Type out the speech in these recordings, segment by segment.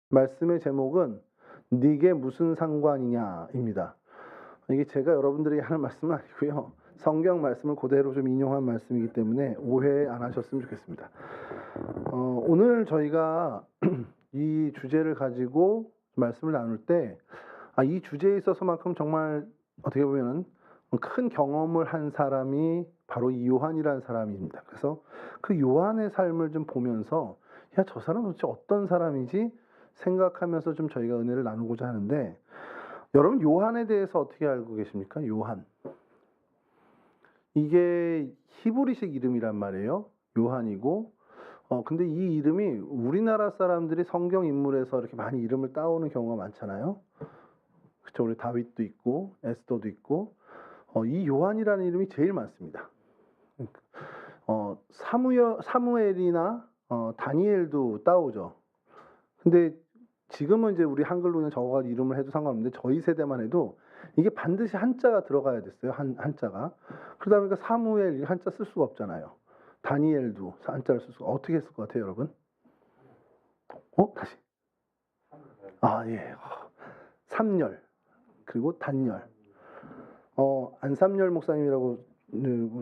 말씀의 제목은 "네게 무슨 상관이냐"입니다. 이게 제가 여러분들에게 하는 말씀은 아니고요. 성경 말씀을 그대로 좀 인용한 말씀이기 때문에 오해 안 하셨으면 좋겠습니다. 오늘 저희가 이 주제를 가지고 말씀을 나눌 때 이 주제에 있어서만큼 정말 어떻게 보면은 큰 경험을 한 사람이 바로 이 요한이라는 사람입니다. 그래서 그 요한의 삶을 좀 보면서 '야, 저 사람은 도대체 어떤 사람이지?' 생각하면서 좀 저희가 은혜를 나누고자 하는데, 여러분 요한에 대해서 어떻게 알고 계십니까? 요한. 이게 히브리식 이름이란 말이에요. 요한이고 근데 이 이름이 우리나라 사람들이 성경 인물에서 이렇게 많이 이름을 따오는 경우가 많잖아요. 그쵸. 우리 다윗도 있고 에스더도 있고 이 요한이라는 이름이 제일 많습니다. 사무엘이나 다니엘도 따오죠. 근데 지금은 이제 우리 한글로 그냥 적어 가지고 이름을 해도 상관없는데 저희 세대만 해도 이게 반드시 한자가 들어가야 됐어요, 한자가. 그러다 보니까 사무엘 이 한자 쓸 수가 없잖아요. 다니엘도 한자를 쓸 수가, 어떻게 했을 것 같아요, 여러분? 다시. 예. 삼열 그리고 단열. 안삼열 목사님이라고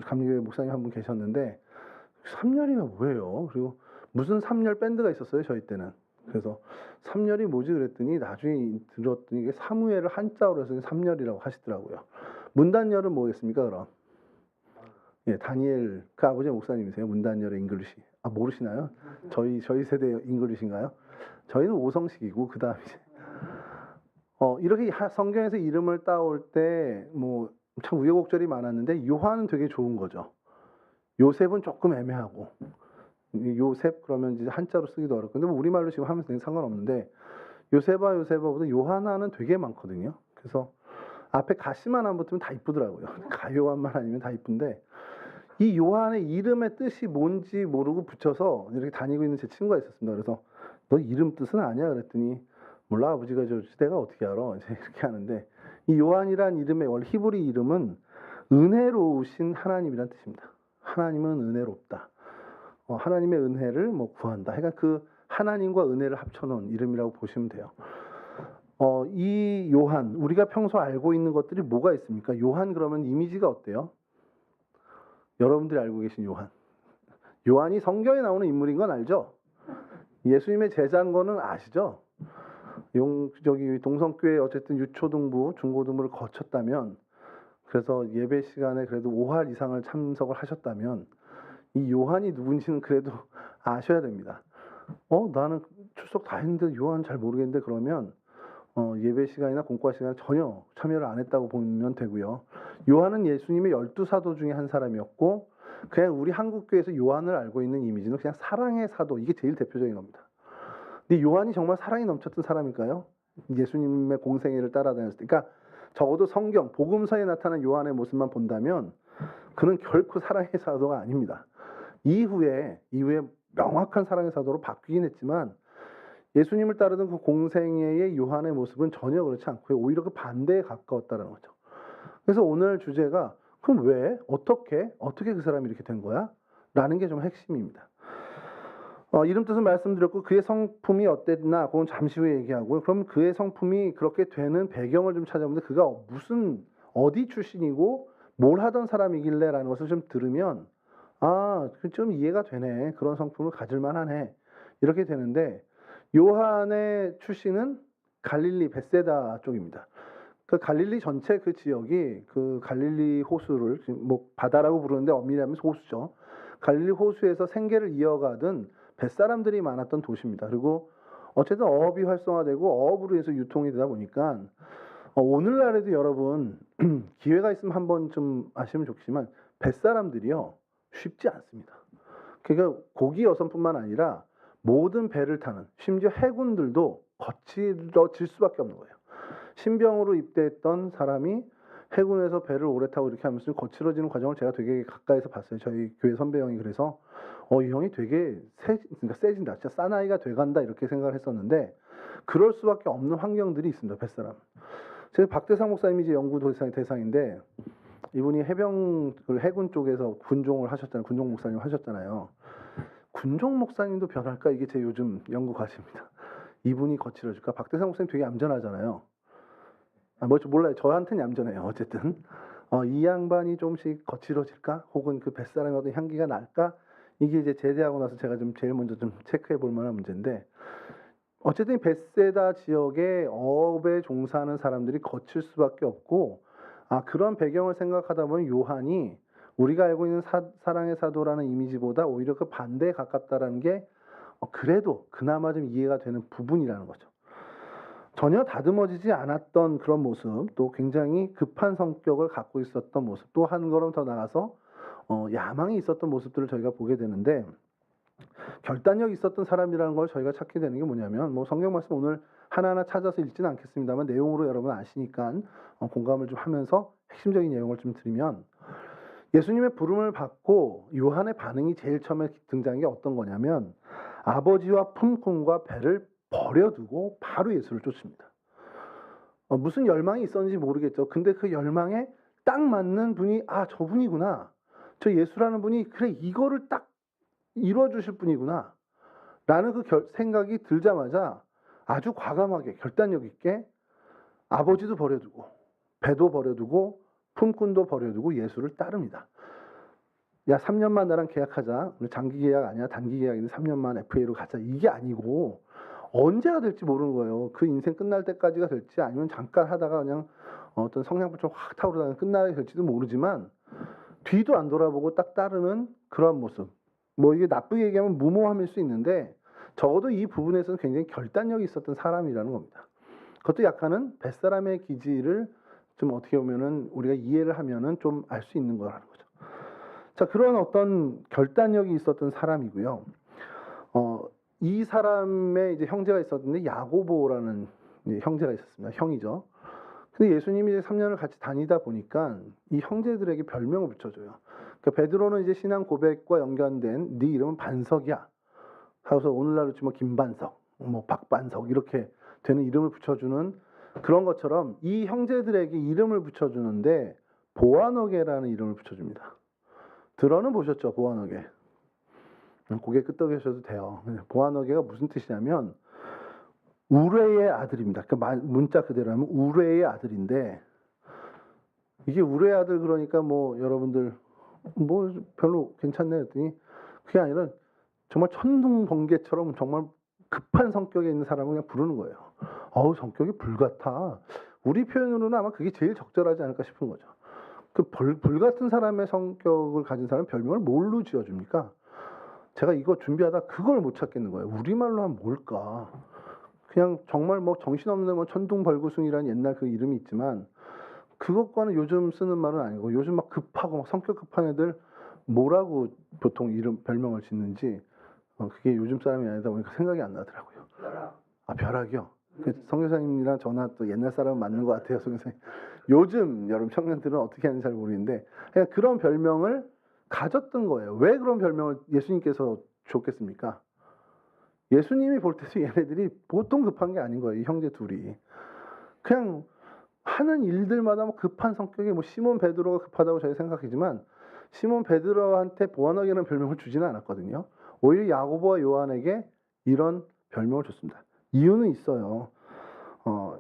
감리교회 목사님 한 분 계셨는데 삼열이가 뭐예요? 그리고 무슨 삼열 밴드가 있었어요, 저희 때는. 그래서 삼열이 뭐지 그랬더니 나중에 들었더니 이게 사무엘을 한자어로 해서 삼열이라고 하시더라고요. 문단열은 뭐겠습니까, 그럼? 예, 다니엘 그 아버지 목사님이세요. 문단열의 잉글리시. 모르시나요? 저희 세대 잉글리시인가요? 저희는 오성식이고 그다음에 이제 이렇게 성경에서 이름을 따올 때 뭐 참 우여곡절이 많았는데 요한은 되게 좋은 거죠. 요셉은 조금 애매하고, 요셉 그러면 이제 한자로 쓰기도 어렵고, 근데 뭐 우리말로 지금 하면 상관없는데 요세바보다 요하나는 되게 많거든요. 그래서 앞에 가시만 안 붙으면 다 이쁘더라고요. 가요한만 아니면 다 이쁜데, 이 요한의 이름의 뜻이 뭔지 모르고 붙여서 이렇게 다니고 있는 제 친구가 있었습니다. 그래서 너 이름 뜻은 아냐 그랬더니 몰라 아버지가 저 내가 어떻게 알아 이제 이렇게 하는데, 이 요한이란 이름의 원래 히브리 이름은 은혜로우신 하나님이란 뜻입니다. 하나님은 은혜롭다. 하나님의 은혜를 뭐 구한다. 그러니까 그 하나님과 은혜를 합쳐놓은 이름이라고 보시면 돼요. 이 요한, 우리가 평소 알고 있는 것들이 뭐가 있습니까? 요한 그러면 이미지가 어때요? 여러분들이 알고 계신 요한. 요한이 성경에 나오는 인물인 건 알죠? 예수님의 제자인 거는 아시죠? 동성교회 어쨌든 유초등부, 중고등부를 거쳤다면, 그래서 예배 시간에 그래도 5할 이상을 참석을 하셨다면 이 요한이 누군지는 그래도 아셔야 됩니다. 나는 출석 다 했는데 요한 잘 모르겠는데 그러면 예배 시간이나 공과 시간에 전혀 참여를 안 했다고 보면 되고요. 요한은 예수님의 12사도 중에 한 사람이었고, 그냥 우리 한국교회에서 요한을 알고 있는 이미지는 그냥 사랑의 사도, 이게 제일 대표적인 겁니다. 근데 요한이 정말 사랑이 넘쳤던 사람일까요? 예수님의 공생애를 따라다녔을 때. 그러니까 적어도 성경, 복음서에 나타난 요한의 모습만 본다면 그는 결코 사랑의 사도가 아닙니다. 이후에 명확한 사랑의 사도로 바뀌긴 했지만 예수님을 따르던 그 공생애의 요한의 모습은 전혀 그렇지 않고요. 오히려 그 반대에 가까웠다는 거죠. 그래서 오늘 주제가 그럼 왜? 어떻게 그 사람이 이렇게 된 거야? 라는 게 좀 핵심입니다. 이름 뜻은 말씀드렸고 그의 성품이 어땠나 그건 잠시 후에 얘기하고요. 그럼 그의 성품이 그렇게 되는 배경을 좀 찾아보는데 그가 어디 출신이고 뭘 하던 사람이길래 라는 것을 좀 들으면 좀 이해가 되네. 그런 성품을 가질 만하네. 이렇게 되는데, 요한의 출신은 갈릴리 벳세다 쪽입니다. 그 갈릴리 전체 그 지역이 그 갈릴리 호수를 뭐 바다라고 부르는데 엄밀히 하면 호수죠. 갈릴리 호수에서 생계를 이어가던 벳사람들이 많았던 도시입니다. 그리고 어쨌든 어업이 활성화되고 어업으로 해서 유통이 되다 보니까 오늘날에도 여러분 기회가 있으면 한번 좀 아시면 좋겠지만 뱃사람들이요 쉽지 않습니다. 그러니까 고기 여선뿐만 아니라 모든 배를 타는, 심지어 해군들도 거칠어질 수밖에 없는 거예요. 신병으로 입대했던 사람이 해군에서 배를 오래 타고 이렇게 하면서 거칠어지는 과정을 제가 되게 가까이서 봤어요. 저희 교회 선배 형이. 그래서 이 형이 되게 그러니까 세진다, 진짜 사나이가 돼간다 이렇게 생각을 했었는데 그럴 수밖에 없는 환경들이 있습니다. 뱃사람. 제가 박대상 목사님이 이제 연구 대상인데, 이분이 해군 쪽에서 군종을 하셨잖아요. 군종 목사님 하셨잖아요. 군종 목사님도 변할까? 이게 제 요즘 연구 과제입니다. 이분이 거칠어질까? 박대상 목사님 되게 얌전하잖아요. 뭐 몰라요. 저한테는 얌전해요. 어쨌든 이 양반이 조금씩 거칠어질까? 혹은 그 뱃사람의 어떤 향기가 날까? 이게 이제 제대하고 나서 제가 좀 제일 먼저 좀 체크해 볼 만한 문제인데, 어쨌든 벳세다 지역에 어업에 종사하는 사람들이 거칠 수밖에 없고, 그런 배경을 생각하다 보면 요한이 우리가 알고 있는 사랑의 사도라는 이미지보다 오히려 그 반대에 가깝다라는 게 그래도 그나마 좀 이해가 되는 부분이라는 거죠. 전혀 다듬어지지 않았던 그런 모습, 또 굉장히 급한 성격을 갖고 있었던 모습, 또 한 걸음 더 나가서 야망이 있었던 모습들을 저희가 보게 되는데, 결단력이 있었던 사람이라는 걸 저희가 찾게 되는 게 뭐냐면, 뭐 성경 말씀 오늘 하나하나 찾아서 읽지는 않겠습니다만 내용으로 여러분 아시니까 공감을 좀 하면서 핵심적인 내용을 좀 드리면, 예수님의 부름을 받고 요한의 반응이 제일 처음에 등장한 게 어떤 거냐면, 아버지와 품꾼과 배를 버려두고 바로 예수를 쫓습니다. 무슨 열망이 있었는지 모르겠죠. 근데 그 열망에 딱 맞는 분이 저분이구나. 저 예수라는 분이 그래 이거를 딱 이루어 주실 분이구나 라는 그 생각이 들자마자 아주 과감하게 결단력 있게 아버지도 버려두고 배도 버려두고 품꾼도 버려두고 예수를 따릅니다. 야, 3년만 나랑 계약하자. 장기 계약 아니야. 단기 계약인데 3년만 FA로 가자. 이게 아니고 언제가 될지 모르는 거예요. 그 인생 끝날 때까지가 될지, 아니면 잠깐 하다가 그냥 어떤 성냥불처럼 확 타오르다가 끝나게 될지도 모르지만 뒤도 안 돌아보고 딱 따르는 그런 모습. 뭐 이게 나쁘게 얘기하면 무모함일 수 있는데 적어도 이 부분에서는 굉장히 결단력이 있었던 사람이라는 겁니다. 그것도 약간은 뱃사람의 기질을 좀 어떻게 보면은 우리가 이해를 하면은 좀 알 수 있는 거라는 거죠. 자, 그런 어떤 결단력이 있었던 사람이고요. 이 사람의 이제 형제가 있었는데 야고보라는 형제가 있었습니다. 형이죠. 근데 예수님이 이제 3년을 같이 다니다 보니까 이 형제들에게 별명을 붙여줘요. 그러니까 베드로는 이제 신앙 고백과 연관된 네 이름은 반석이야 하고서 오늘날로 치면 김반석, 뭐 박반석 이렇게 되는 이름을 붙여주는 그런 것처럼 이 형제들에게 이름을 붙여주는데 보아너게라는 이름을 붙여줍니다. 들어는 보셨죠? 보아너게. 고개 끄덕이셔도 돼요. 보아너게가 무슨 뜻이냐면 우레의 아들입니다. 그러니까 문자 그대로 하면 우레의 아들인데, 이게 우레의 아들 그러니까 뭐 여러분들 뭐 별로 괜찮네 했더니 그게 아니라 정말 천둥번개처럼 정말 급한 성격에 있는 사람을 그냥 부르는 거예요. 성격이 불같아. 우리 표현으로는 아마 그게 제일 적절하지 않을까 싶은 거죠. 그 불같은 사람의 성격을 가진 사람 별명을 뭘로 지어줍니까? 제가 이거 준비하다 그걸 못 찾겠는 거예요. 우리말로 하면 뭘까? 그냥 정말 뭐 정신없는 뭐 천둥벌구숭이라는 옛날 그 이름이 있지만 그것과는 요즘 쓰는 말은 아니고, 요즘 막 급하고 막 성격 급한 애들 뭐라고 보통 이름 별명을 짓는지 그게 요즘 사람이 아니다 보니까 생각이 안 나더라고요. 벼락이요. 성교사님이랑 저나 또 옛날 사람은 맞는 것 같아요. 성교사님. 요즘 여러분 청년들은 어떻게 하는지 잘 모르겠는데 그냥 그런 별명을 가졌던 거예요. 왜 그런 별명을 예수님께서 줬겠습니까? 예수님이 볼 때도 얘네들이 보통 급한 게 아닌 거예요. 이 형제 둘이. 그냥 하는 일들마다 뭐 급한 성격이, 뭐 시몬 베드로가 급하다고 저희 생각하지만 시몬 베드로한테 보아너게라는 별명을 주지는 않았거든요. 오히려 야고보와 요한에게 이런 별명을 줬습니다. 이유는 있어요.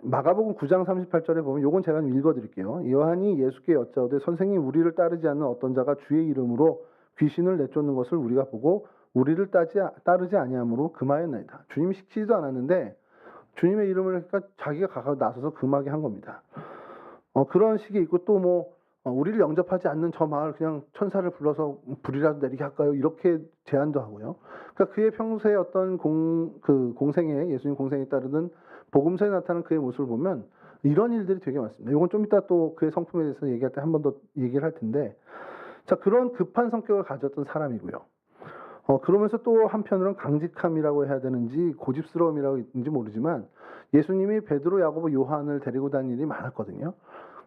마가복음 9장 38절에 보면, 요건 제가 좀 읽어드릴게요. 요한이 예수께 여짜오되 선생님, 우리를 따르지 않는 어떤 자가 주의 이름으로 귀신을 내쫓는 것을 우리가 보고 우리를 따르지 아니하므로 금하였나이다. 주님이 시키지도 않았는데 주님의 이름을 그러니까 자기가 가까이 나서서 금하게 한 겁니다. 그런 식이 있고, 또 뭐 우리를 영접하지 않는 저 마을 그냥 천사를 불러서 불이라도 내리게 할까요? 이렇게 제안도 하고요. 그러니까 그의 평소에 어떤 공생애, 예수님 공생에 따르는 복음서에 나타나는 그의 모습을 보면 이런 일들이 되게 많습니다. 이건 좀 이따 또 그의 성품에 대해서 얘기할 때 한 번 더 얘기를 할 텐데, 자, 그런 급한 성격을 가졌던 사람이고요. 그러면서 또 한편으로는 강직함이라고 해야 되는지 고집스러움이라고 있는지 모르지만 예수님이 베드로, 야고보, 요한을 데리고 다니는 일이 많았거든요.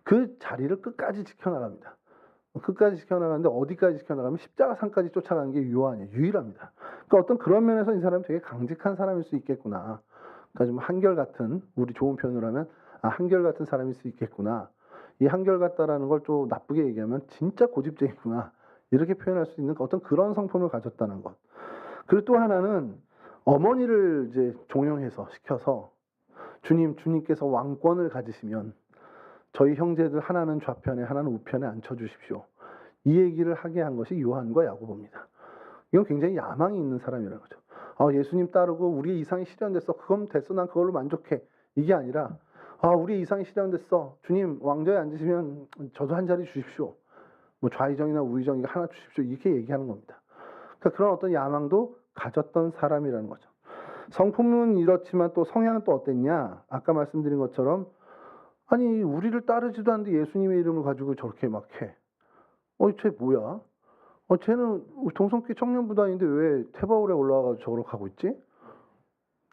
그 자리를 끝까지 지켜나갑니다. 끝까지 지켜나가는데 어디까지 지켜나가면 십자가상까지 쫓아가는 게 요한이에요. 유일합니다. 그러니까 어떤 그런 면에서 이 사람이 되게 강직한 사람일 수 있겠구나. 그러니까 좀 한결같은, 우리 좋은 표현으로 하면 한결같은 사람일 수 있겠구나. 이 한결같다라는 걸 또 나쁘게 얘기하면 진짜 고집쟁이구나. 이렇게 표현할 수 있는 어떤 그런 성품을 가졌다는 것. 그리고 또 하나는 어머니를 이제 종용해서 시켜서 주님께서 왕권을 가지시면 저희 형제들 하나는 좌편에 하나는 우편에 앉혀주십시오. 이 얘기를 하게 한 것이 요한과 야고보입니다. 이건 굉장히 야망이 있는 사람이라는 거죠. 예수님 따르고 우리의 이상이 실현됐어. 그건 됐어. 난 그걸로 만족해. 이게 아니라 우리의 이상이 실현됐어. 주님 왕좌에 앉으시면 저도 한 자리 주십시오. 뭐 좌의정이나 우의정이가 하나 주십시오. 이렇게 얘기하는 겁니다. 그러니까 그런 어떤 야망도 가졌던 사람이라는 거죠. 성품은 이렇지만 또 성향은 또 어땠냐? 아까 말씀드린 것처럼 아니 우리를 따르지도 않는데 예수님의 이름을 가지고 저렇게 막 해. 쟤 뭐야? 쟤는 동성교 청년부단인데 왜 태바울에 올라와가지고 저걸 하고 있지?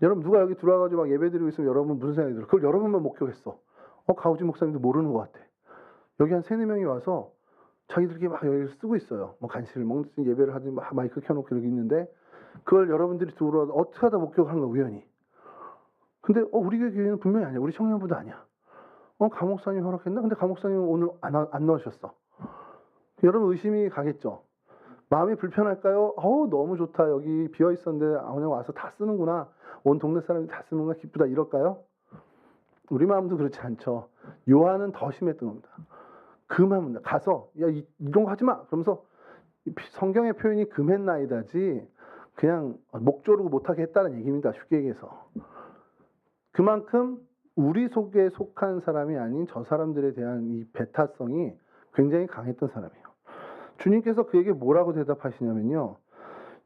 여러분 누가 여기 들어와가지고 막 예배드리고 있으면 여러분 무슨 생각이 들어요? 그걸 여러분만 목격했어. 가우지 목사님도 모르는 것 같아. 여기 한 3-4명이 와서 자기들끼리 막 여기를 쓰고 있어요. 뭐 간식을 먹는 예배를 하든지 막 마이크 켜놓고 여기 있는데 그걸 여러분들이 들어와 어떻게 하다 목격하는 거야 우연히. 근데 우리 교회는 분명히 아니야. 우리 청년부도 아니야. 감옥사님 허락했나? 근데 감옥사님 오늘 안 넣으셨어. 여러분 의심이 가겠죠. 마음이 불편할까요? 너무 좋다. 여기 비어 있었는데 그냥 와서 다 쓰는구나. 온 동네 사람이 다 쓰는구나. 기쁘다. 이럴까요? 우리 마음도 그렇지 않죠. 요한은 더 심했던 겁니다. 그 마음은 가서 야 이런 거 하지 마. 그러면서 성경의 표현이 금했나이다지 그냥 목 조르고 못하게 했다는 얘기입니다. 쉽게 얘기해서. 그만큼 우리 속에 속한 사람이 아닌 저 사람들에 대한 이 배타성이 굉장히 강했던 사람이에요. 주님께서 그에게 뭐라고 대답하시냐면요.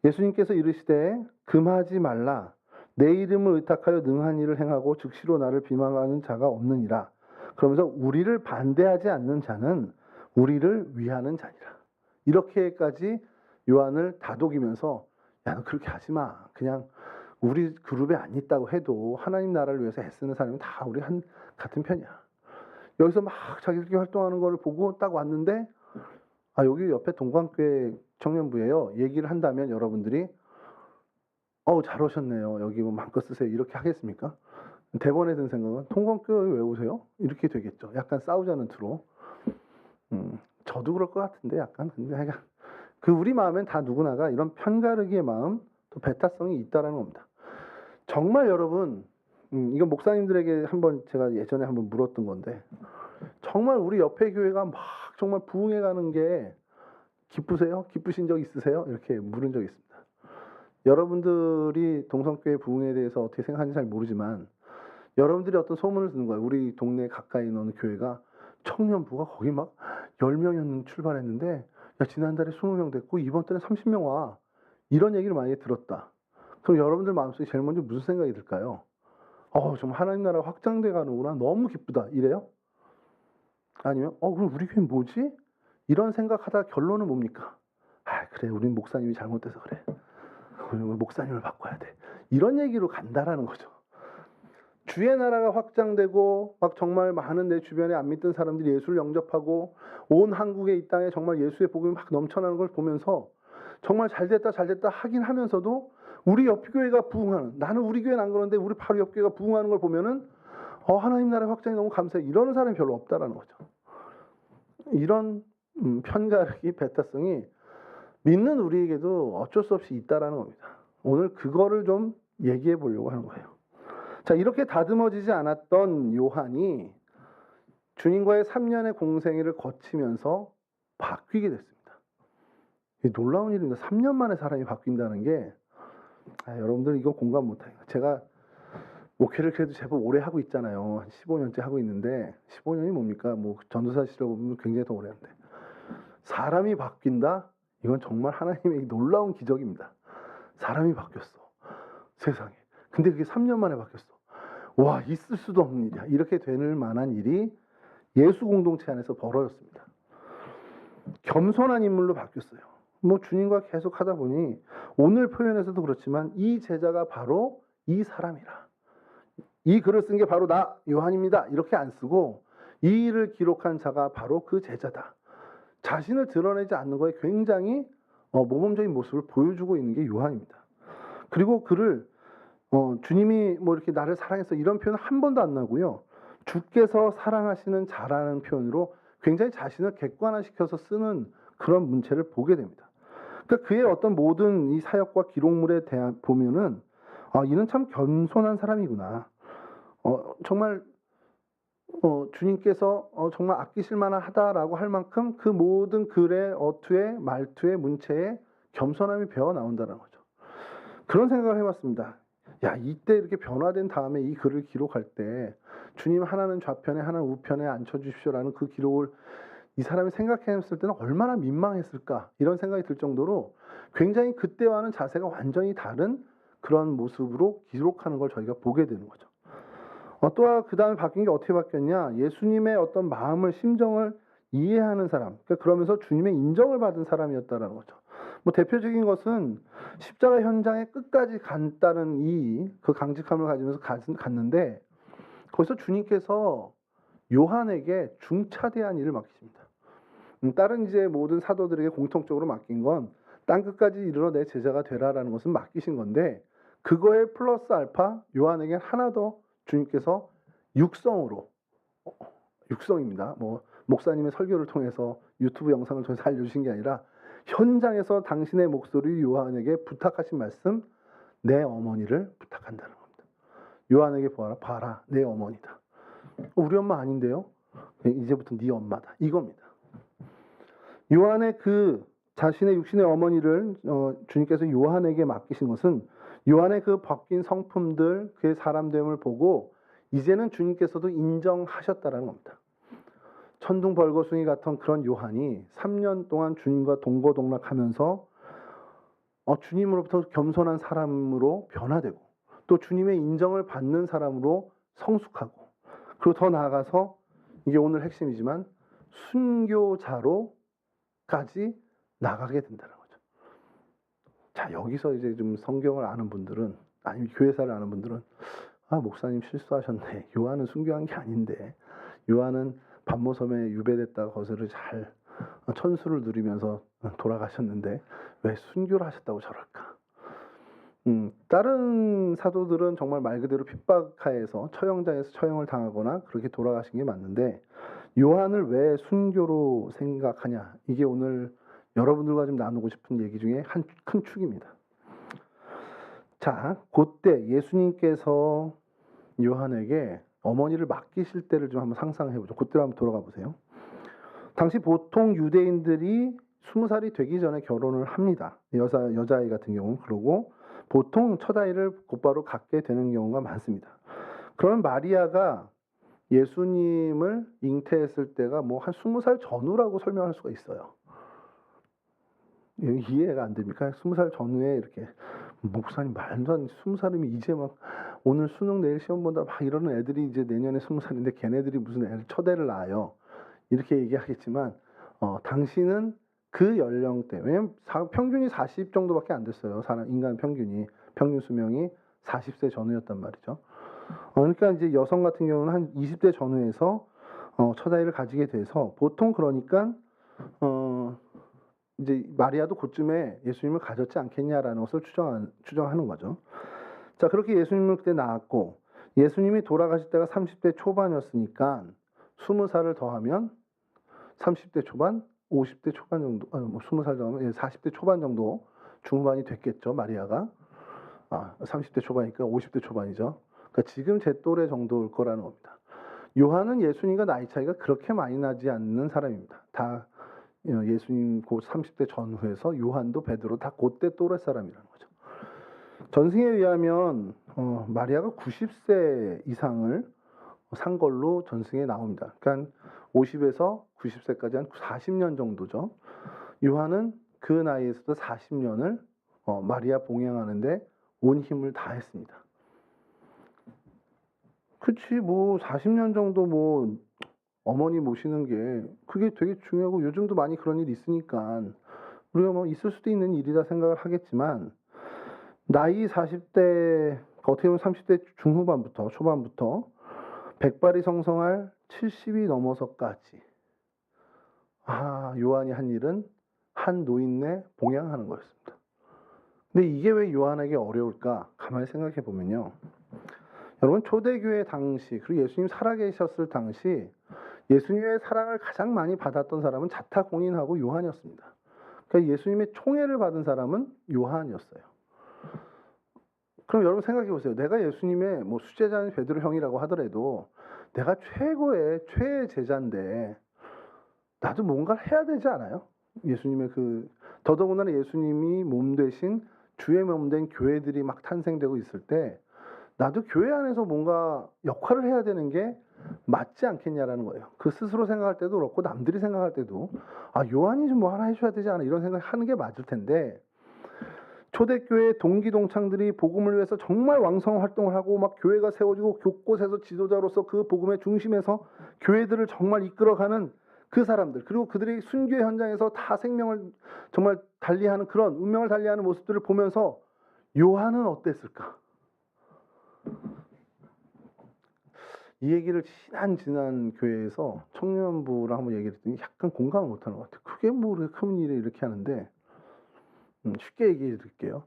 예수님께서 이르시되 금하지 말라. 내 이름을 의탁하여 능한 일을 행하고 즉시로 나를 비방하는 자가 없느니라. 그러면서 우리를 반대하지 않는 자는 우리를 위하는 자니라. 이렇게까지 요한을 다독이면서 야, 너 그렇게 하지 마. 그냥 우리 그룹에 안 있다고 해도 하나님 나라를 위해서 애쓰는 사람은 다 우리 같은 편이야. 여기서 막 자기들끼리 활동하는 걸 보고 딱 왔는데 여기 옆에 동광교회 청년부예요. 얘기를 한다면 여러분들이 잘 오셨네요. 여기 뭐 마음껏 쓰세요. 이렇게 하겠습니까? 대번에 든 생각은 동광교회 왜 오세요? 이렇게 되겠죠. 약간 싸우자는 투로. 저도 그럴 것 같은데 약간 근데 그 우리 마음엔 다 누구나가 이런 편가르기의 마음 또 배타성이 있다라는 겁니다. 정말 여러분 이건 목사님들에게 제가 예전에 한번 물었던 건데 정말 우리 옆에 교회가 막 정말 부흥해 가는 게 기쁘세요? 기쁘신 적 있으세요? 이렇게 물은 적이 있습니다. 여러분들이 동성교회 부흥에 대해서 어떻게 생각하는지 잘 모르지만 여러분들이 어떤 소문을 듣는 거예요. 우리 동네 가까이 있는 어느 교회가 청년부가 거기 막 10명이었는데 출발했는데 야 지난달에 20명 됐고 이번 달에 30명 와. 이런 얘기를 많이 들었다. 그럼 여러분들 마음속에 제일 먼저 무슨 생각이 들까요? 정말 하나님 나라가 확장돼 가는구나. 너무 기쁘다. 이래요? 아니면 그럼 우리 교회 뭐지? 이런 생각하다 결론은 뭡니까? 그래 우린 목사님이 잘못돼서 그래. 우리 목사님을 바꿔야 돼. 이런 얘기로 간다라는 거죠. 주의 나라가 확장되고 막 정말 많은 내 주변에 안 믿던 사람들이 예수를 영접하고 온 한국의 이 땅에 정말 예수의 복음이 막 넘쳐나는 걸 보면서 정말 잘됐다 하긴 하면서도 우리 옆 교회가 부흥하는 나는 우리 교회는 안 그런데 우리 바로 옆 교회가 부흥하는 걸 보면은 하나님 나라의 확장이 너무 감사해. 이러는 사람이 별로 없다라는 거죠. 이런 편가르기 배타성이 믿는 우리에게도 어쩔 수 없이 있다라는 겁니다. 오늘 그거를 좀 얘기해 보려고 하는 거예요. 자, 이렇게 다듬어지지 않았던 요한이 주님과의 3년의 공생애를 거치면서 바뀌게 됐습니다. 놀라운 일입니다. 3년 만에 사람이 바뀐다는 게 여러분들 이거 공감 못해요. 제가 목회를 그래도 제법 오래 하고 있잖아요. 한 15년째 하고 있는데 15년이 뭡니까? 뭐 전도사 시절 보면 굉장히 더 오래 하는데 사람이 바뀐다? 이건 정말 하나님의 놀라운 기적입니다. 사람이 바뀌었어. 세상에. 근데 그게 3년 만에 바뀌었어. 와, 있을 수도 없는 일이야. 이렇게 되는 만한 일이 예수 공동체 안에서 벌어졌습니다. 겸손한 인물로 바뀌었어요. 뭐 주님과 계속 하다 보니 오늘 표현에서도 그렇지만 이 제자가 바로 이 사람이라. 이 글을 쓴 게 바로 나 요한입니다. 이렇게 안 쓰고 이 일을 기록한 자가 바로 그 제자다. 자신을 드러내지 않는 거에 굉장히 모범적인 모습을 보여주고 있는 게 요한입니다. 그리고 그를 주님이 뭐 이렇게 나를 사랑했어 이런 표현 한 번도 안 나고요. 주께서 사랑하시는 자라는 표현으로 굉장히 자신을 객관화시켜서 쓰는 그런 문체를 보게 됩니다. 그러니까 그의 어떤 모든 이 사역과 기록물에 대한 보면은 아, 이는 참 겸손한 사람이구나. 정말 주님께서 정말 아끼실 만하다라고 할 만큼 그 모든 글의 어투에 말투에 문체에 겸손함이 배어 나온다는 거죠. 그런 생각을 해봤습니다. 야, 이때 이렇게 변화된 다음에 이 글을 기록할 때 주님 하나는 좌편에 하나는 우편에 앉혀주십시오라는 그 기록을 이 사람이 생각했을 때는 얼마나 민망했을까 이런 생각이 들 정도로 굉장히 그때와는 자세가 완전히 다른 그런 모습으로 기록하는 걸 저희가 보게 되는 거죠. 또 그 다음에 바뀐 게 어떻게 바뀌었냐? 예수님의 어떤 마음을 심정을 이해하는 사람, 그러면서 주님의 인정을 받은 사람이었다라는 거죠. 뭐 대표적인 것은 십자가 현장에 끝까지 간다는 그 강직함을 가지면서 갔는데 거기서 주님께서 요한에게 중차대한 일을 맡기십니다. 다른 이제 모든 사도들에게 공통적으로 맡긴 건 땅 끝까지 이르러 내 제자가 되라라는 것은 맡기신 건데 그거에 플러스 알파 요한에게 하나 더 주님께서 육성입니다. 뭐 목사님의 설교를 통해서 유튜브 영상을 통해서 알려주신 게 아니라 현장에서 당신의 목소리 요한에게 부탁하신 말씀, 내 어머니를 부탁한다는 겁니다. 요한에게 봐라, 내 어머니다. 우리 엄마 아닌데요? 이제부터 네 엄마다. 이겁니다. 요한의 그 자신의 육신의 어머니를 주님께서 요한에게 맡기신 것은 요한의 그 바뀐 성품들, 그의 사람됨을 보고 이제는 주님께서도 인정하셨다라는 겁니다. 천둥벌거숭이 같은 그런 요한이 3년 동안 주님과 동고동락하면서 주님으로부터 겸손한 사람으로 변화되고 또 주님의 인정을 받는 사람으로 성숙하고 그리고 더 나아가서 이게 오늘 핵심이지만 순교자로까지 나가게 된다는 거죠. 자, 여기서 이제 좀 성경을 아는 분들은 아니면 교회사를 아는 분들은 목사님 실수하셨네. 요한은 순교한 게 아닌데 요한은 반모섬에 유배됐다가 거기서 잘 천수를 누리면서 돌아가셨는데 왜 순교를 하셨다고 저럴까? 다른 사도들은 정말 말 그대로 핍박하에서 처형장에서 처형을 당하거나 그렇게 돌아가신 게 맞는데 요한을 왜 순교로 생각하냐? 이게 오늘 여러분들과 좀 나누고 싶은 얘기 중에 한 큰 축입니다. 자, 그때 예수님께서 요한에게 어머니를 맡기실 때를 좀 한번 상상해 보죠. 그때로 한번 돌아가 보세요. 당시 보통 유대인들이 20살이 되기 전에 결혼을 합니다. 여자아이 같은 경우는. 그러고 보통 첫 아이를 곧바로 갖게 되는 경우가 많습니다. 그러면 마리아가 예수님을 잉태했을 때가 뭐 한 20살 전후라고 설명할 수가 있어요. 이해가 안 됩니까? 20살 전후에 이렇게 목사님 말도 안 돼. 20살이면 이제 막 오늘 수능 내일 시험 본다 막 이러는 애들이 이제 내년에 20살인데 걔네들이 무슨 애를 첫 애를 낳아요. 이렇게 얘기하겠지만 당신은 그 연령대, 왜냐면 평균이 40 정도밖에 안 됐어요. 인간 평균 수명이 40세 전후였단 말이죠. 그러니까 이제 여성 같은 경우는 한 20대 전후에서 첫 아이를 가지게 돼서 보통 그러니까 이제 마리아도 그쯤에 예수님을 가졌지 않겠냐라는 것을 추정하는 거죠. 자, 그렇게 예수님을 그때 낳았고 예수님이 돌아가실 때가 30대 초반이었으니까 20살을 더하면 30대 초반, 50대 초반 정도, 20살 더하면 40대 초반 정도 중반이 됐겠죠, 마리아가. 30대 초반이니까 50대 초반이죠. 그러니까 지금 제 또래 정도일 거라는 겁니다. 요한은 예수님과 나이 차이가 그렇게 많이 나지 않는 사람입니다. 다 예수님 곧 30대 전후에서 요한도 베드로 다 그때 또래 사람이라는 거죠. 전승에 의하면 마리아가 90세 이상을 산 걸로 전승에 나옵니다. 그러니까 50에서 90세까지 한 40년 정도죠. 요한은 그 나이에서도 40년을 마리아 봉양하는데 온 힘을 다했습니다. 그치, 뭐 40년 정도 뭐 어머니 모시는 게 그게 되게 중요하고 요즘도 많이 그런 일이 있으니까 우리가 뭐 있을 수도 있는 일이다 생각을 하겠지만 나이 40대 어떻게 보면 30대 중후반부터 초반부터 백발이 성성할 70이 넘어서까지 요한이 한 일은 한 노인네 봉양하는 거였습니다. 근데 이게 왜 요한에게 어려울까? 가만히 생각해 보면요. 여러분 초대교회 당시 그리고 예수님 살아계셨을 당시 예수님의 사랑을 가장 많이 받았던 사람은 자타공인하고 요한이었습니다. 그러니까 예수님의 총애를 받은 사람은 요한이었어요. 그럼 여러분 생각해 보세요. 내가 예수님의 뭐 수제자인 베드로 형이라고 하더라도 내가 최고의 최애 제자인데 나도 뭔가를 해야 되지 않아요? 예수님의 더더군다나 예수님이 몸 되신 주의 몸 된 교회들이 막 탄생되고 있을 때 나도 교회 안에서 뭔가 역할을 해야 되는 게 맞지 않겠냐라는 거예요. 그 스스로 생각할 때도 그렇고 남들이 생각할 때도 요한이 좀 뭐 하나 해줘야 되지 않아 이런 생각하는 게 맞을 텐데 초대교회 동기 동창들이 복음을 위해서 정말 왕성 활동을 하고 막 교회가 세워지고 곳곳에서 지도자로서 그 복음의 중심에서 교회들을 정말 이끌어가는 그 사람들, 그리고 그들이 순교 현장에서 다 생명을 정말 달리하는 그런 운명을 달리하는 모습들을 보면서 요한은 어땠을까? 이 얘기를 지난 교회에서 청년부랑 한번 얘기를 했더니 약간 공감을 못하는 것 같아요. 그게 뭐 그렇게 큰 일을 이렇게 하는데 쉽게 얘기해 드릴게요.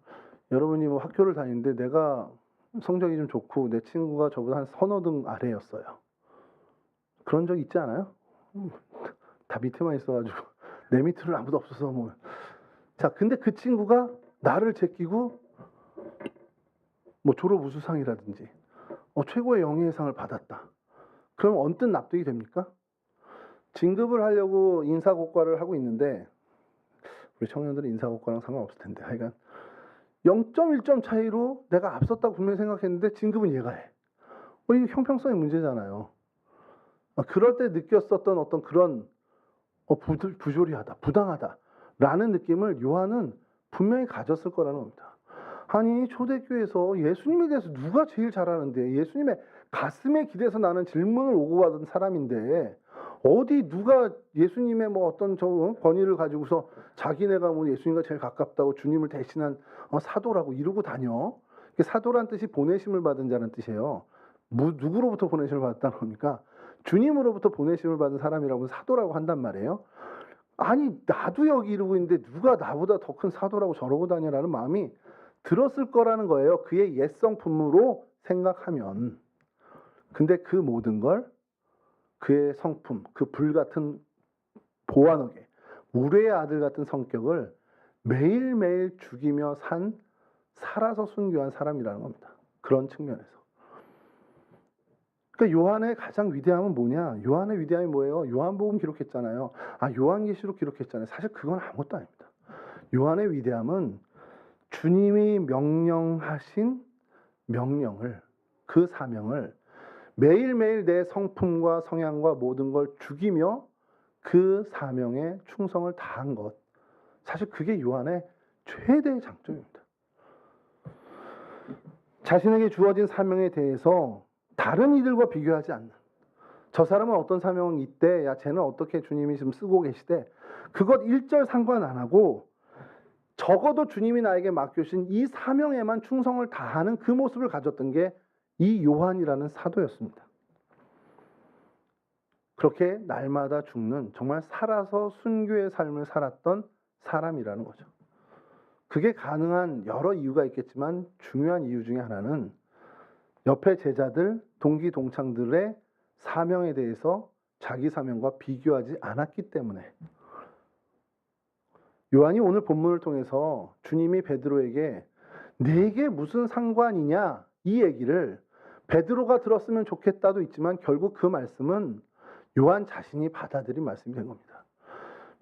여러분이 뭐 학교를 다니는데 내가 성적이 좀 좋고 내 친구가 저보다 한 서너 등 아래였어요. 그런 적 있지 않아요? 다 밑에만 있어가지고 내 밑으로는 아무도 없어서 뭐. 자, 근데 그 친구가 나를 제끼고 뭐 졸업 우수상이라든지 최고의 영예상을 받았다. 그럼 언뜻 납득이 됩니까? 진급을 하려고 인사고과를 하고 있는데 우리 청년들은 인사고과랑 상관없을 텐데 하여간 0.1점 차이로 내가 앞섰다고 분명히 생각했는데 진급은 얘가 해. 이게 형평성의 문제잖아요. 그럴 때 느꼈었던 어떤 그런 부조리하다, 부당하다라는 느낌을 요한은 분명히 가졌을 거라는 겁니다. 아니 초대교회에서 예수님에 대해서 누가 제일 잘 아는데 예수님의 가슴에 기대서 나는 질문을 오고 받은 사람인데 어디 누가 예수님의 뭐 어떤 권위를 가지고서 자기네가 뭐 예수님과 제일 가깝다고 주님을 대신한 사도라고 이러고 다녀. 사도란 뜻이 보내심을 받은 자라는 뜻이에요. 누구로부터 보내심을 받았다는 겁니까? 주님으로부터 보내심을 받은 사람이라고 사도라고 한단 말이에요. 아니 나도 여기 이러고 있는데 누가 나보다 더 큰 사도라고 저러고 다녀라는 마음이 들었을 거라는 거예요. 그의 옛성품으로 생각하면. 근데 그 모든 걸 그의 성품, 그 불같은 보완하게 우레의 아들 같은 성격을 매일매일 죽이며 살아서 순교한 사람이라는 겁니다. 그런 측면에서. 그러니까 요한의 가장 위대함은 뭐냐? 요한의 위대함이 뭐예요? 요한복음 기록했잖아요. 요한계시록 기록했잖아요. 사실 그건 아무것도 아닙니다. 요한의 위대함은 주님이 명령하신 명령을, 그 사명을 매일매일 내 성품과 성향과 모든 걸 죽이며 그 사명에 충성을 다한 것. 사실 그게 요한의 최대의 장점입니다. 자신에게 주어진 사명에 대해서 다른 이들과 비교하지 않는. 저 사람은 어떤 사명이 있대, 쟤는 어떻게 주님이 지금 쓰고 계시대. 그것 일절 상관 안 하고 적어도 주님이 나에게 맡겨주신 이 사명에만 충성을 다하는 그 모습을 가졌던 게 이 요한이라는 사도였습니다. 그렇게 날마다 죽는 정말 살아서 순교의 삶을 살았던 사람이라는 거죠. 그게 가능한 여러 이유가 있겠지만 중요한 이유 중에 하나는 옆에 제자들, 동기 동창들의 사명에 대해서 자기 사명과 비교하지 않았기 때문에. 요한이 오늘 본문을 통해서 주님이 베드로에게 내게 무슨 상관이냐 이 얘기를 베드로가 들었으면 좋겠다도 있지만 결국 그 말씀은 요한 자신이 받아들인 말씀이 된 겁니다.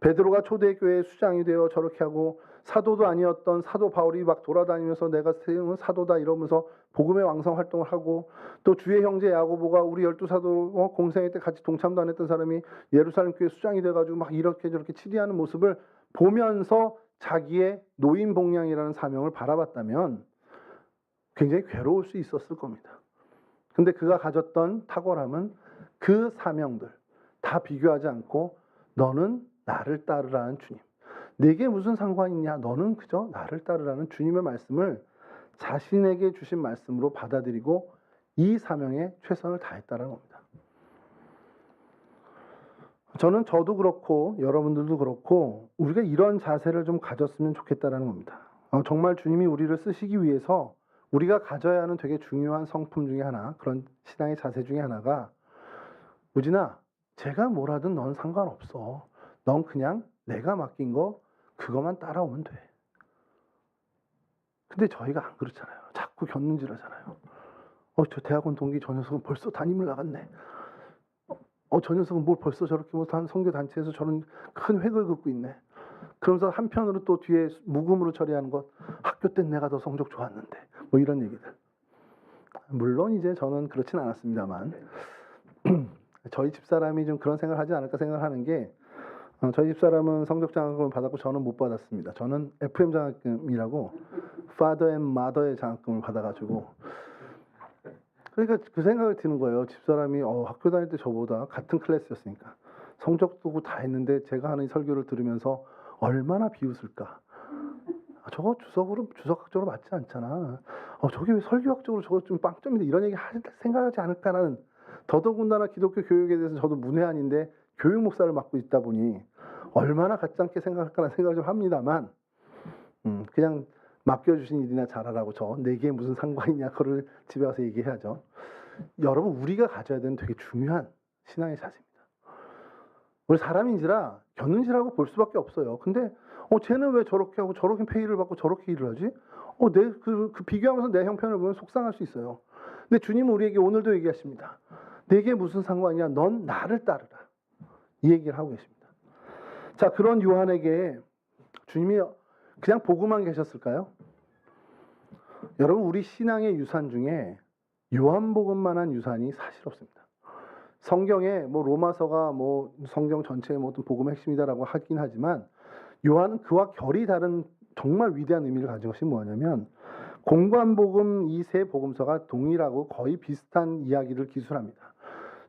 베드로가 초대교회의 수장이 되어 저렇게 하고 사도도 아니었던 사도 바울이 막 돌아다니면서 내가 세운 사도다 이러면서 복음의 왕성 활동을 하고 또 주의 형제 야고보가 우리 12사도 공생회 때 같이 동참도 안 했던 사람이 예루살렘 교회 수장이 돼가지고 막 이렇게 저렇게 치리하는 모습을 보면서 자기의 노인복량이라는 사명을 바라봤다면 굉장히 괴로울 수 있었을 겁니다. 근데 그가 가졌던 탁월함은 그 사명들 다 비교하지 않고 너는 나를 따르라는 주님. 내게 무슨 상관이 있냐? 너는 그저 나를 따르라는 주님의 말씀을 자신에게 주신 말씀으로 받아들이고 이 사명에 최선을 다했다는 겁니다. 저도 그렇고 여러분들도 그렇고 우리가 이런 자세를 좀 가졌으면 좋겠다는 겁니다. 정말 주님이 우리를 쓰시기 위해서 우리가 가져야 하는 되게 중요한 성품 중에 하나, 그런 신앙의 자세 중에 하나가 우진아, 제가 뭘 하든 넌 상관없어. 넌 그냥 내가 맡긴 거 그것만 따라오면 돼. 근데 저희가 안 그렇잖아요. 자꾸 자꾸 곁눈질하잖아요. 저 대학원 동기 저 녀석은 벌써 담임을 나갔네. 저 녀석은 뭘 벌써 저렇게 뭐 선교 단체에서 저런 큰 획을 긋고 있네. 그러면서 한편으로 또 뒤에 묵음으로 처리하는 것, 학교 때 내가 더 성적 좋았는데 뭐 이런 얘기들. 물론 이제 저는 그렇진 않았습니다만 저희 집사람이 좀 그런 생각을 하지 않을까 생각하는 게, 저희 집사람은 성적 장학금을 받았고 저는 못 받았습니다. 저는 FM 장학금이라고 Father and Mother의 장학금을 받아가지고, 그러니까 그 생각이 드는 거예요. 집사람이 학교 다닐 때 저보다 같은 클래스였으니까 성적도 다 했는데 제가 하는 설교를 들으면서 얼마나 비웃을까. 저거 주석학적으로 맞지 않잖아. 저게 왜 설교학적으로 저거 좀 빵점인데, 이런 얘기 생각하지 않을까라는, 더더군다나 기독교 교육에 대해서 저도 문외한인데 교육 목사를 맡고 있다 보니 얼마나 가짜게 생각할까라는 생각을 좀 합니다만, 그냥 맡겨주신 일이나 잘하라고, 내게 무슨 상관이냐, 그거를 집에 와서 얘기해야죠. 여러분, 우리가 가져야 되는 되게 중요한 신앙의 자세입니다. 우리 사람인지라 곁눈질하고 볼 수밖에 없어요. 근데 쟤는 왜 저렇게 하고 저렇게 페이를 받고 저렇게 일을 하지? 그 비교하면서 내 형편을 보면 속상할 수 있어요. 근데 주님은 우리에게 오늘도 얘기하십니다. 내게 무슨 상관이냐? 넌 나를 따르라. 이 얘기를 하고 계십니다. 자, 그런 요한에게 주님이 그냥 보고만 계셨을까요? 여러분, 우리 신앙의 유산 중에 요한복음만한 유산이 사실 없습니다. 성경에 로마서가 성경 전체의 어떤 복음의 핵심이다라고 하긴 하지만, 요한은 그와 결이 다른 정말 위대한 의미를 가진 것이 뭐냐면, 공관복음 이 세 복음서가 동일하고 거의 비슷한 이야기를 기술합니다.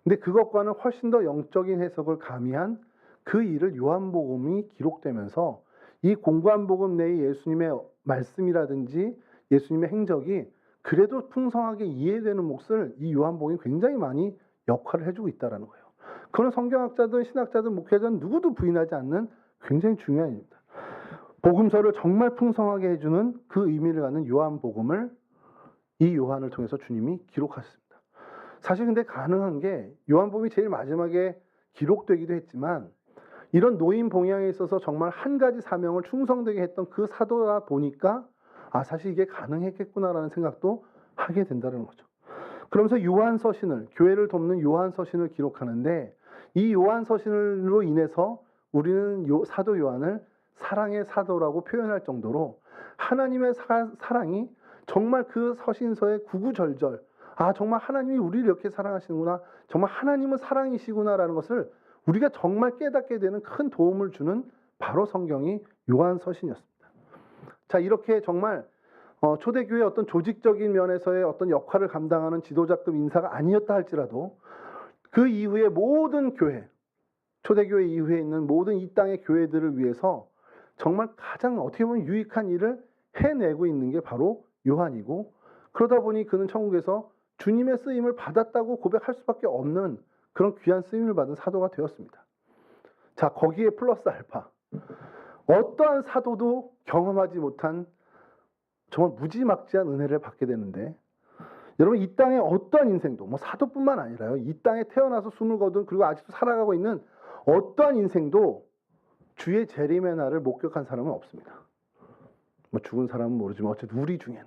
근데 그것과는 훨씬 더 영적인 해석을 가미한 그 일을 요한복음이 기록되면서, 이 공관복음 내의 예수님의 말씀이라든지 예수님의 행적이 그래도 풍성하게 이해되는 몫을 이 요한복음이 굉장히 많이 역할을 해주고 있다는 거예요. 그건 성경학자든 신학자든 목회자든 누구도 부인하지 않는 굉장히 중요한 일입니다. 복음서를 정말 풍성하게 해주는 그 의미를 갖는 요한복음을 이 요한을 통해서 주님이 기록하셨습니다. 사실 근데 가능한 게, 요한복음이 제일 마지막에 기록되기도 했지만, 이런 노인 봉양에 있어서 정말 한 가지 사명을 충성되게 했던 그 사도다 보니까 사실 이게 가능했겠구나라는 생각도 하게 된다는 거죠. 그러면서 요한서신을, 교회를 돕는 요한서신을 기록하는데, 이 요한서신으로 인해서 우리는 사도 요한을 사랑의 사도라고 표현할 정도로 하나님의 사랑이 정말 그 서신서의 구구절절, 정말 하나님이 우리를 이렇게 사랑하시는구나, 정말 하나님은 사랑이시구나라는 것을 우리가 정말 깨닫게 되는 큰 도움을 주는 바로 성경이 요한서신이었습니다. 자, 이렇게 정말 초대교회의 어떤 조직적인 면에서의 어떤 역할을 감당하는 지도자급 인사가 아니었다 할지라도, 그 이후에 모든 교회, 초대교회 이후에 있는 모든 이 땅의 교회들을 위해서 정말 가장 어떻게 보면 유익한 일을 해내고 있는 게 바로 요한이고, 그러다 보니 그는 천국에서 주님의 쓰임을 받았다고 고백할 수밖에 없는 그런 귀한 쓰임을 받은 사도가 되었습니다. 자, 거기에 플러스 알파, 어떠한 사도도 경험하지 못한 정말 무지막지한 은혜를 받게 되는데, 여러분, 이 땅의 어떠한 인생도, 사도뿐만 아니라요, 이 땅에 태어나서 숨을 거둔, 그리고 아직도 살아가고 있는 어떠한 인생도 주의 재림의 날을 목격한 사람은 없습니다. 죽은 사람은 모르지만 어쨌든 우리 중에는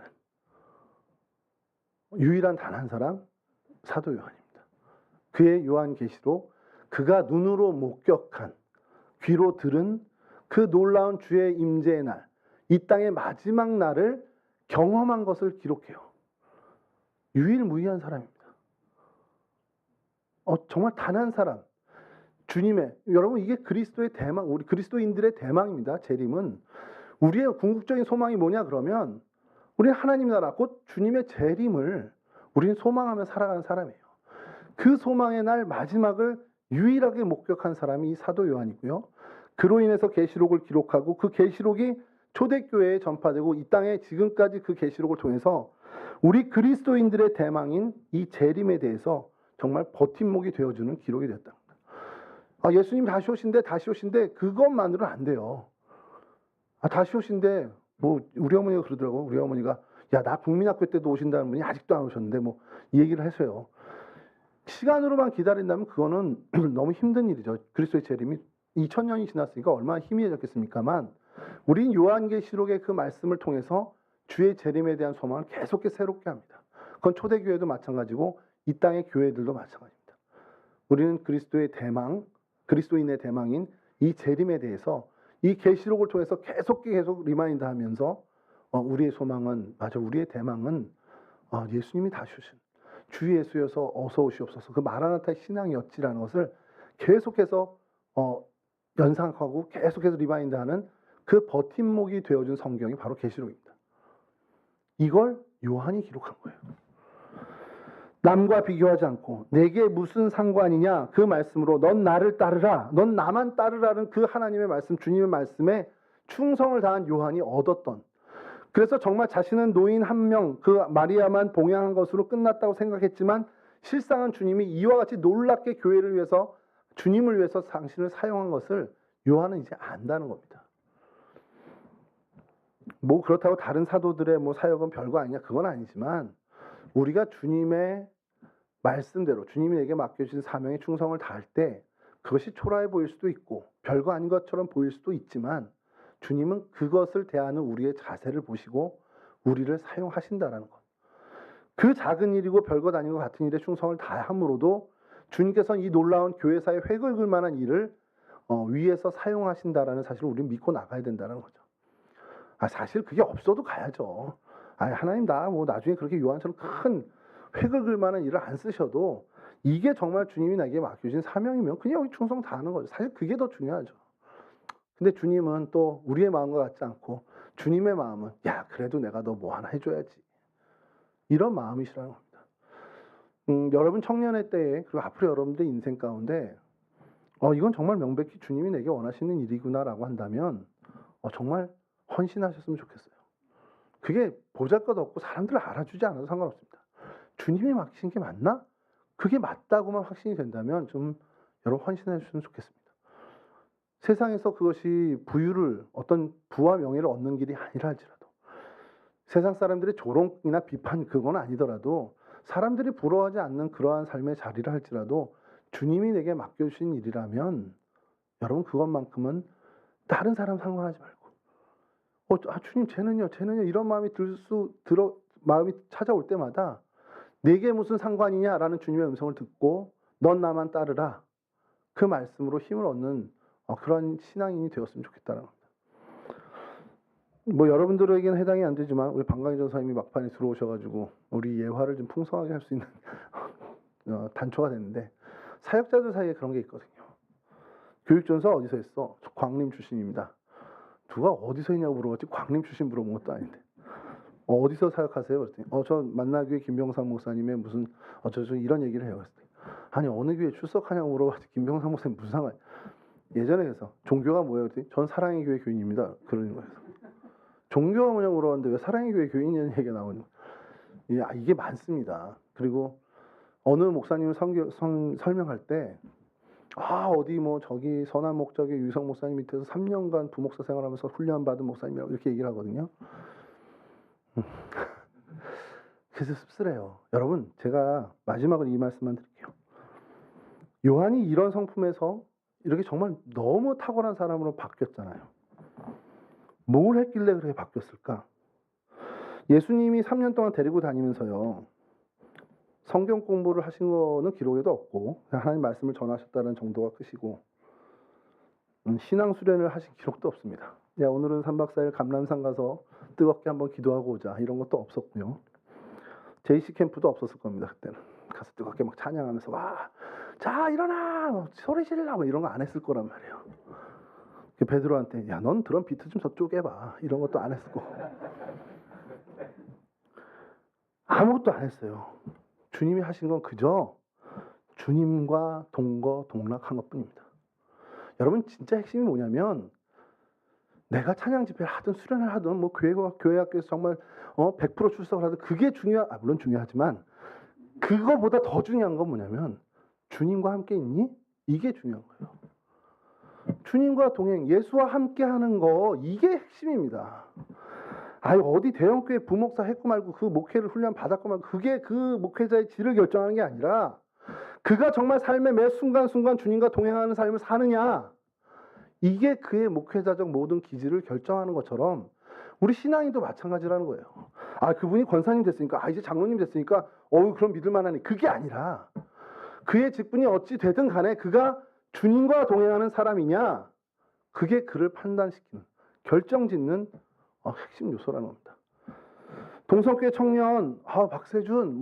유일한 단 한 사람, 사도 요한입니다. 그의 요한계시록, 그가 눈으로 목격한, 귀로 들은 그 놀라운 주의 임재의 날, 이 땅의 마지막 날을 경험한 것을 기록해요. 유일무이한 사람입니다. 정말 단 한 사람, 주님의, 여러분, 이게 그리스도의 대망, 우리 그리스도인들의 대망입니다. 재림은 우리의 궁극적인 소망이 뭐냐 그러면, 우리는 하나님 나라, 곧 주님의 재림을 우리는 소망하며 살아가는 사람이에요. 그 소망의 날 마지막을 유일하게 목격한 사람이 이 사도 요한이고요. 그로 인해서 계시록을 기록하고, 그 계시록이 초대교회에 전파되고, 이 땅에 지금까지 그 계시록을 통해서 우리 그리스도인들의 대망인 이 재림에 대해서 정말 버팀목이 되어주는 기록이 됐다. 예수님 다시 오신데 그것만으로는 안 돼요. 다시 오신데, 우리 어머니가 그러더라고. 우리 어머니가, 야, 나 국민학교 때도 오신다는 분이 아직도 안 오셨는데, 이 얘기를 해서요. 시간으로만 기다린다면 그거는 너무 힘든 일이죠. 그리스도의 재림이 2000년이 지났으니까 얼마나 희미해졌겠습니까만, 우린 요한계시록의 그 말씀을 통해서 주의 재림에 대한 소망을 계속해서 새롭게 합니다. 그건 초대교회도 마찬가지고 이 땅의 교회들도 마찬가지입니다. 우리는 그리스도의 대망, 그리스도인의 대망인 이 재림에 대해서 이 계시록을 통해서 계속 리마인드하면서 우리의 소망은, 맞아, 우리의 대망은 예수님이 다시 오신 주 예수여서 어서 오시옵소서, 그 마라나타의 신앙이었지라는 것을 계속해서 연상하고 계속해서 리마인드하는 그 버팀목이 되어준 성경이 바로 계시록입니다. 이걸 요한이 기록한 거예요. 남과 비교하지 않고 내게 무슨 상관이냐 그 말씀으로 넌 나를 따르라, 넌 나만 따르라는 그 하나님의 말씀, 주님의 말씀에 충성을 다한 요한이 얻었던, 그래서 정말 자신은 노인 한 명, 그 마리아만 봉양한 것으로 끝났다고 생각했지만 실상은 주님이 이와 같이 놀랍게 교회를 위해서, 주님을 위해서 당신을 사용한 것을 요한은 이제 안다는 겁니다. 뭐 그렇다고 다른 사도들의 뭐 사역은 별거 아니냐, 그건 아니지만 우리가 주님의 말씀대로 주님이 내게 맡겨주신 사명에 충성을 다할 때 그것이 초라해 보일 수도 있고 별거 아닌 것처럼 보일 수도 있지만 주님은 그것을 대하는 우리의 자세를 보시고 우리를 사용하신다라는 것. 그 작은 일이고 별것 아닌 것 같은 일에 충성을 다함으로도 주님께서는 이 놀라운 교회사의 획을 그을 만한 일을 위에서 사용하신다라는 사실을 우리는 믿고 나가야 된다는 거죠. 사실 그게 없어도 가야죠. 하나님 나 뭐 나중에 그렇게 요한처럼 큰 획을 그을 만한 일을 안 쓰셔도 이게 정말 주님이 나에게 맡겨주신 사명이면 그냥 여기 충성 다하는 거죠. 사실 그게 더 중요하죠. 근데 주님은 또 우리의 마음과 같지 않고 주님의 마음은 야 그래도 내가 너 뭐 하나 해줘야지, 이런 마음이시라는 겁니다. 여러분 청년의 때에 그리고 앞으로 여러분들의 인생 가운데 이건 정말 명백히 주님이 내게 원하시는 일이구나라고 한다면 정말 헌신하셨으면 좋겠어요. 그게 보잘것없고 사람들 알아주지 않아도 상관없습니다. 주님이 맡기신 게 맞나? 그게 맞다고만 확신이 된다면 좀 여러분 헌신해 주셨으면 좋겠습니다. 세상에서 그것이 부유를, 어떤 부와 명예를 얻는 길이 아니라 할지라도, 세상 사람들의 조롱이나 비판 그건 아니더라도 사람들이 부러워하지 않는 그러한 삶의 자리를 할지라도 주님이 내게 맡겨주신 일이라면 여러분 그것만큼은 다른 사람 상관하지 말고 주님 쟤는요 이런 마음이 마음이 찾아올 때마다 내게 무슨 상관이냐라는 주님의 음성을 듣고 넌 나만 따르라, 그 말씀으로 힘을 얻는 그런 신앙인이 되었으면 좋겠다는 겁니다. 뭐 여러분들에게는 해당이 안 되지만 우리 방강희 전사님이 막판에 들어오셔가지고 우리 예화를 좀 풍성하게 할 수 있는 단초가 됐는데, 사역자들 사이에 그런 게 있거든요. 교육전사 어디서 했어? 저 광림 출신입니다. 누가 어디서 했냐고 물어봤지 광림 출신 물어본 것도 아닌데 어디서 사역하세요? 그랬더니 저 만나교회 김병삼 목사님의 무슨 저 이런 얘기를 해요. 그랬더니 아니 어느 교회 출석하냐고 물어봤지 김병삼 목사님 무슨 상관? 예전에 그래서 종교가 뭐예요? 그랬더니 전 사랑의 교회 교인입니다. 그러는 거예요. 종교가 뭐냐고 물어봤는데 왜 사랑의 교회 교인이라는 얘기가 나오는 거예요. 이게 많습니다. 그리고 어느 목사님을 설명할 때 어디 뭐 저기 선한 목적의 유성 목사님 밑에서 3년간 부목사 생활하면서 훈련 받은 목사님이라고 이렇게 얘기를 하거든요. 그래서 씁쓸해요. 여러분 제가 마지막으로 이 말씀만 드릴게요. 요한이 이런 성품에서 이렇게 정말 너무 탁월한 사람으로 바뀌었잖아요. 뭘 했길래 그렇게 바뀌었을까? 예수님이 3년 동안 데리고 다니면서요, 성경 공부를 하신 거는 기록에도 없고 하나님 말씀을 전하셨다는 정도가 크시고 신앙 수련을 하신 기록도 없습니다. 야 오늘은 3박 4일 감람산 가서 뜨겁게 한번 기도하고 오자 이런 것도 없었고요. JC 캠프도 없었을 겁니다. 그때는 가서 뜨겁게 막 찬양하면서 와 자 일어나 소리 질러 뭐 이런 거 안 했을 거란 말이에요. 베드로한테 야 넌 드럼 비트 좀 저쪽 해봐 이런 것도 안 했을 거고 아무것도 안 했어요. 주님이 하신 건 그저 주님과 동거동락한 것뿐입니다. 여러분 진짜 핵심이 뭐냐면 내가 찬양 집회를 하든 수련을 하든 뭐 교회 학교에서 정말 100% 출석을 하든 그게 물론 중요하지만 그거보다 더 중요한 건 뭐냐면 주님과 함께 있니? 이게 중요한 거예요. 주님과 동행, 예수와 함께 하는 거 이게 핵심입니다. 어디 대형교회 부목사 했고 말고 그 목회를 훈련 받았고 말고 그게 그 목회자의 질을 결정하는 게 아니라 그가 정말 삶의 매 순간순간 주님과 동행하는 삶을 사느냐, 이게 그의 목회자적 모든 기질을 결정하는 것처럼 우리 신앙인도 마찬가지라는 거예요. 아, 그분이 권사님 됐으니까, 아, 이제 장로님 됐으니까, 그럼 믿을 만하니. 그게 아니라, 그의 직분이 어찌 되든 간에 그가 주님과 동행하는 사람이냐, 그게 그를 판단시키는, 결정짓는 핵심 요소라는 겁니다. 동성교회 청년, 박세준,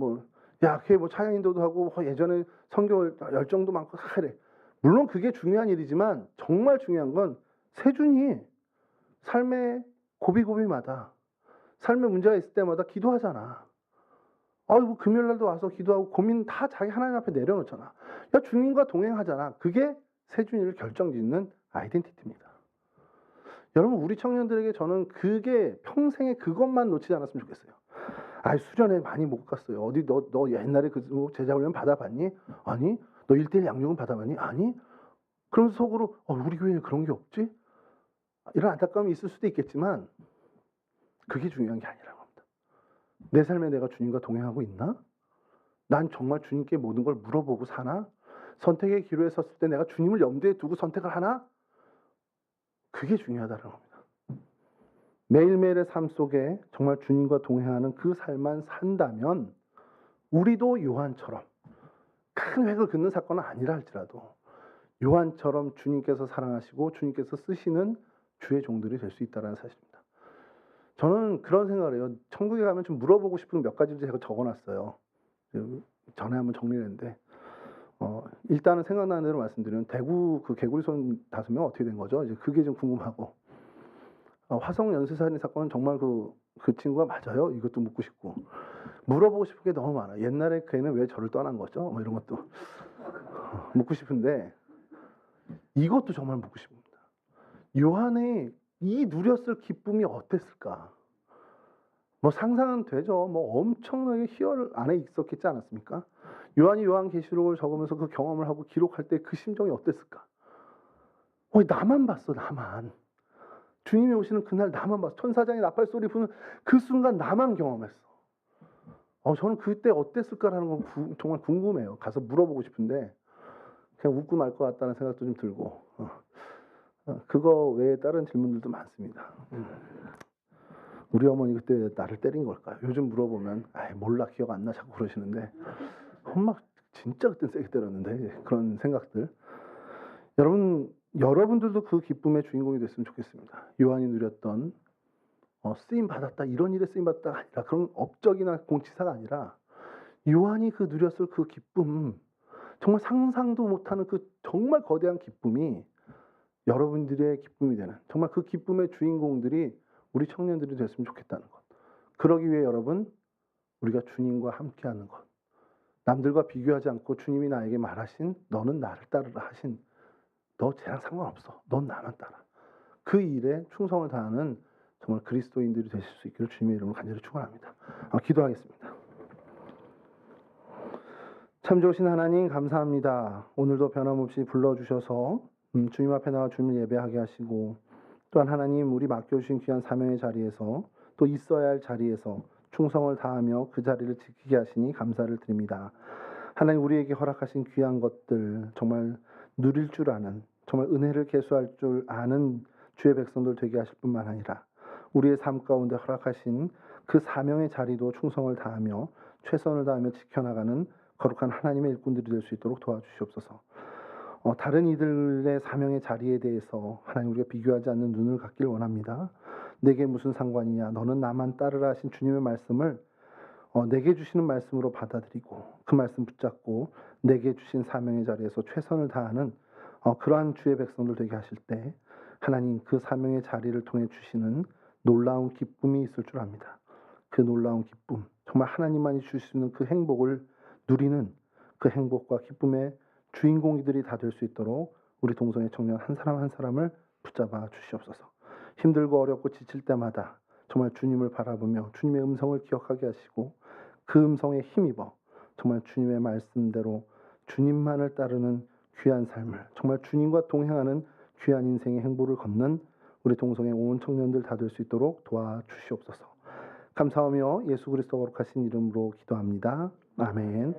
걔 차양 인도도 하고, 예전에 선교 열정도 많고, 다 그래. 물론 그게 중요한 일이지만, 정말 중요한 건, 세준이 삶의 고비고비마다, 삶의 문제가 있을 때마다 기도하잖아. 금요일날도 와서 기도하고 고민 다 자기 하나님 앞에 내려놓잖아. 야, 주님과 동행하잖아. 그게 세준이를 결정짓는 아이덴티티입니다. 여러분, 우리 청년들에게 저는 그게 평생에 그것만 놓치지 않았으면 좋겠어요. 수련회 많이 못 갔어요. 어디 너 옛날에 그 제자 훈련 받아봤니? 아니. 너 1:1 양육은 받아봤니? 아니. 그러면서 속으로 우리 교회에 그런 게 없지? 이런 안타까움이 있을 수도 있겠지만 그게 중요한 게 아니라는 겁니다. 내 삶에 내가 주님과 동행하고 있나? 난 정말 주님께 모든 걸 물어보고 사나? 선택의 기로에 섰을 때 내가 주님을 염두에 두고 선택을 하나? 그게 중요하다는 겁니다. 매일매일의 삶 속에 정말 주님과 동행하는 그 삶만 산다면 우리도 요한처럼 큰 획을 긋는 사건은 아니라 할지라도 요한처럼 주님께서 사랑하시고 주님께서 쓰시는 주의 종들이 될 수 있다는 사실입니다. 저는 그런 생각을 해요. 천국에 가면 좀 물어보고 싶은 몇 가지를 제가 적어놨어요. 전에 한번 정리를 했는데 일단은 생각나는 대로 말씀드리면 대구 그 개구리 손 5명 어떻게 된 거죠? 이제 그게 좀 궁금하고 화성 연쇄살인 사건은 정말 그 친구가 맞아요? 이것도 묻고 싶고 물어보고 싶은 게 너무 많아. 옛날에 그 애는 왜 저를 떠난 거죠? 이런 것도 묻고 싶은데 이것도 정말 묻고 싶습니다. 요한의 이 누렸을 기쁨이 어땠을까? 상상은 되죠. 엄청나게 희열 안에 있었겠지 않았습니까? 요한이 요한계시록을 적으면서 그 경험을 하고 기록할 때 그 심정이 어땠을까? 나만 봤어, 나만. 주님이 오시는 그날 나만 봤어. 천사장이 나팔 소리 부는 그 순간 나만 경험했어. 저는 그때 어땠을까라는 건 정말 궁금해요. 가서 물어보고 싶은데 그냥 웃고 말 것 같다는 생각도 좀 들고 그거 외에 다른 질문들도 많습니다. 우리 어머니 그때 왜 나를 때린 걸까요? 요즘 물어보면 몰라, 기억 안 나, 자꾸 그러시는데 엄마 진짜 그땐 세게 때렸는데 그런 생각들. 여러분들도 그 기쁨의 주인공이 됐으면 좋겠습니다. 요한이 누렸던 쓰임 받았다, 이런 일에 쓰임 받았다가 아니라 그런 업적이나 공치사가 아니라 요한이 그 누렸을 그 기쁨, 정말 상상도 못하는 그 정말 거대한 기쁨이 여러분들의 기쁨이 되는, 정말 그 기쁨의 주인공들이 우리 청년들이 됐으면 좋겠다는 것. 그러기 위해 여러분, 우리가 주님과 함께하는 것, 남들과 비교하지 않고 주님이 나에게 말하신 너는 나를 따르라 하신 너 쟤랑 상관없어, 넌 나만 따라, 그 일에 충성을 다하는 정말 그리스도인들이 되실 수 있기를 주님의 이름으로 간절히 축원합니다. 기도하겠습니다. 참 좋으신 하나님 감사합니다. 오늘도 변함없이 불러주셔서 주님 앞에 나와 주님을 예배하게 하시고, 또한 하나님 우리 맡겨주신 귀한 사명의 자리에서 또 있어야 할 자리에서 충성을 다하며 그 자리를 지키게 하시니 감사를 드립니다. 하나님 우리에게 허락하신 귀한 것들 정말 누릴 줄 아는, 정말 은혜를 계수할 줄 아는 주의 백성들 되게 하실 뿐만 아니라 우리의 삶 가운데 허락하신 그 사명의 자리도 충성을 다하며 최선을 다하며 지켜나가는 거룩한 하나님의 일꾼들이 될 수 있도록 도와주시옵소서. 다른 이들의 사명의 자리에 대해서 하나님 우리가 비교하지 않는 눈을 갖기를 원합니다. 내게 무슨 상관이냐, 너는 나만 따르라 하신 주님의 말씀을 내게 주시는 말씀으로 받아들이고 그 말씀 붙잡고 내게 주신 사명의 자리에서 최선을 다하는 그러한 주의 백성들 되게 하실 때 하나님 그 사명의 자리를 통해 주시는 놀라운 기쁨이 있을 줄 압니다. 그 놀라운 기쁨, 정말 하나님만이 주실 수 있는 그 행복을 누리는 그 행복과 기쁨의 주인공들이 다 될 수 있도록 우리 동성애 청년 한 사람 한 사람을 붙잡아 주시옵소서. 힘들고 어렵고 지칠 때마다 정말 주님을 바라보며 주님의 음성을 기억하게 하시고 그 음성에 힘입어 정말 주님의 말씀대로 주님만을 따르는 귀한 삶을, 정말 주님과 동행하는 귀한 인생의 행보를 걷는 우리 동성애 온 청년들 다 될 수 있도록 도와주시옵소서. 감사하며 예수 그리스도 거룩하신 이름으로 기도합니다. 아멘.